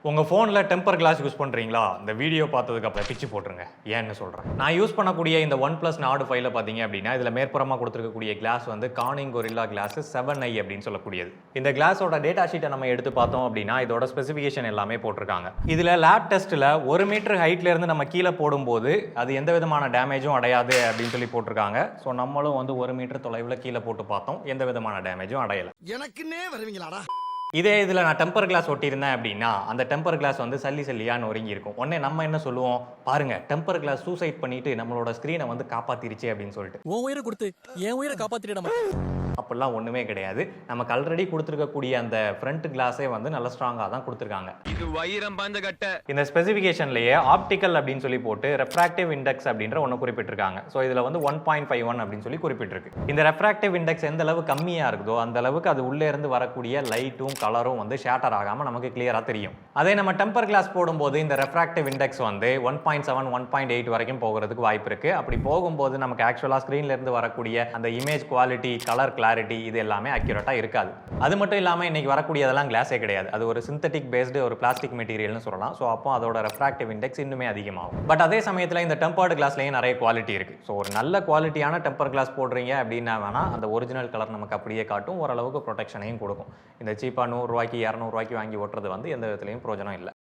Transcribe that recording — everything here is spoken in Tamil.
உங்கள் ஃபோனில் டெம்பர் கிளாஸ் யூஸ் பண்ணுறீங்களா? இந்த வீடியோ பார்த்ததுக்கு அப்புறம் பிச்சு போட்டுருங்க. ஏன்னு சொல்கிறேன். நான் யூஸ் பண்ணக்கூடிய இந்த OnePlus Nord 5ல பார்த்தீங்க அப்படின்னா, இதில் மேற்புறமாக கொடுத்துருக்கக்கூடிய கிளாஸ் வந்து கார்னிங் கொரில்லா கிளாஸ் 7i அப்படின்னு சொல்லக்கூடியது. இந்த கிளாஸோட டேட்டா ஷீட்டை நம்ம எடுத்து பார்த்தோம் அப்படின்னா, இதோட ஸ்பெசிஃபிகேஷன் எல்லாமே போட்டிருக்காங்க. இதில் லேப் டெஸ்ட்டில் 1 மீட்டர் ஹைட்லேருந்து நம்ம கீழே போடும்போது அது எந்த விதமான டேமேஜும் அடையாது அப்படின்னு சொல்லி போட்டிருக்காங்க. ஸோ நம்மளும் வந்து 1 மீட்டர் தொலைவில் கீழே போட்டு பார்த்தோம், எந்த விதமான டேமேஜும் அடையலை. எனக்குன்னே வருவீங்களாடா? இதே இதில் நான் டெம்பர் கிளாஸ் ஒட்டியிருந்தேன் அப்படின்னா, அந்த டெம்பர் கிளாஸ் வந்து சல்லி சல்லியாக நொறுங்கி இருக்கும். உடனே நம்ம என்ன சொல்லுவோம், பாருங்க டெம்பர் கிளாஸ் சூசைட் பண்ணிட்டு நம்மளோட ஸ்க்ரீனை வந்து காப்பாத்திருச்சு அப்படின்னு சொல்லிட்டு. உன் உயிரை கொடுத்து என் உயிரை காப்பாத்திட அப்படிலாம் ஒன்றுமே கிடையாது. நமக்கு ஆல்ரெடி கொடுத்துருக்கக்கூடிய அந்த ஃப்ரண்ட் கிளாஸே வந்து நல்ல ஸ்ட்ராங்காக தான் கொடுத்துருக்காங்க. இது வைரம் பாஞ்ச கட்ட. இந்த ஸ்பெசிஃபிகேஷன்லேயே ஆப்டிக்கல் அப்படின்னு சொல்லி போட்டு ரெஃப்ராக்டிவ் இண்டெக்ஸ் அப்படின்ற ஒன்று குறிப்பிட்டிருக்காங்க. ஸோ இதில் வந்து 1.51 அப்படின்னு சொல்லி குறிப்பிட்டிருக்கு. இந்த ரெஃப்ராக்டிவ் இண்டெக்ஸ் எந்த அளவு கம்மியாக இருக்குதோ அந்த அளவுக்கு அது உள்ளே இருந்து வரக்கூடிய லைட்டும் கலரும் வந்து ஷேட்டர் ஆகாமல் நமக்கு கிளியராக தெரியும். அதே நம்ம டெம்பர் கிளாஸ் போடும்போது இந்த ரெஃப்ராக்டிவ் இண்டெக்ஸ் வந்து 1.7 1.8 வரைக்கும் போகிறதுக்கு வாய்ப்பு இருக்குது. அப்படி போகும்போது நமக்கு ஆக்சுவலாக ஸ்க்ரீன்ல இருந்து வரக்கூடிய அந்த இமேஜ் குவாலிட்டி, கலர் கிளாரிட்டி இது எல்லாமே அக்யூரேட்டாக இருக்காது. அது மட்டும் இல்லாமல் இன்னைக்கு வரக்கூடியதெல்லாம் கிளாஸே கிடையாது. அது ஒரு சிந்தட்டிக் பேஸ்டு ஒரு பிளாஸ்டிக் மெட்டீரியல்னு சொல்லலாம். ஸோ அப்போ அதோட ரெஃப்ராக்டிவ் இண்டெக்ஸ் இன்னுமே அதிகமாகும். பட் அதே சமயத்தில் இந்த டெம்பர்டு கிளாஸ்லேயும் நிறைய குவாலிட்டி இருக்குது. ஸோ ஒரு நல்ல குவாலிட்டியான டெம்பர் கிளாஸ் போடுறீங்க அப்படின்னா வேணால் அந்த ஒரிஜினல் கலர் நமக்கு அப்படியே காட்டும், ஓரளவுக்கு ப்ரொடெக்ஷனையும் கொடுக்கும். இந்த சீப்பாக 100 ரூபாய்க்கு 200 ரூபாய்க்கு வாங்கி ஓட்டுறது வந்து எந்த விதத்துலையும் பிரயோஜனம் இல்லை.